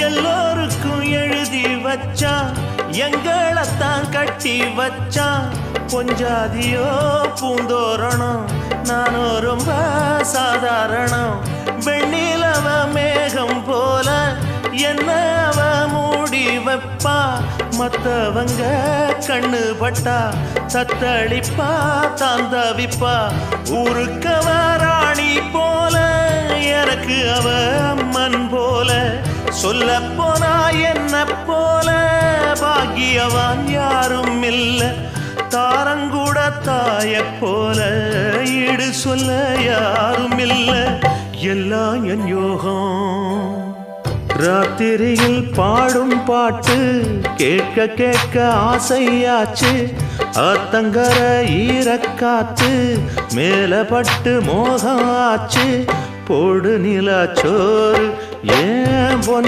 எல்லோருக்கும் எழுதி வச்சான் எங்களைத்தான் கட்டி வச்சான் பொஞ்சாதியோ பூந்தோரணம் நானோ ரொம்ப சாதாரணம் வெண்ணிலவ மேகம் போல என்ன அவ மூடி வைப்பா மத்தவங்க கண்ணு பட்டா தத்தளிப்பா தாந்தவிப்பா ஊருக்கவ ராணி போல எனக்கு அவ அம்மன் போல சொல்ல போனா என்ன போல பாக்கியவான் யாரும் இல்ல தாரங்கூட தாய போல ஈடு சொல்ல யாரும் இல்ல எல்லாம் என் யோகம் ராத்திரியில் பாடும் பாட்டு கேட்க கேட்க ஆசையாச்சு ஆத்தங்கர ஈரக்காத்து மேல பட்டு மோகம் ஆச்சு போடு நிலா சோறு ஏன்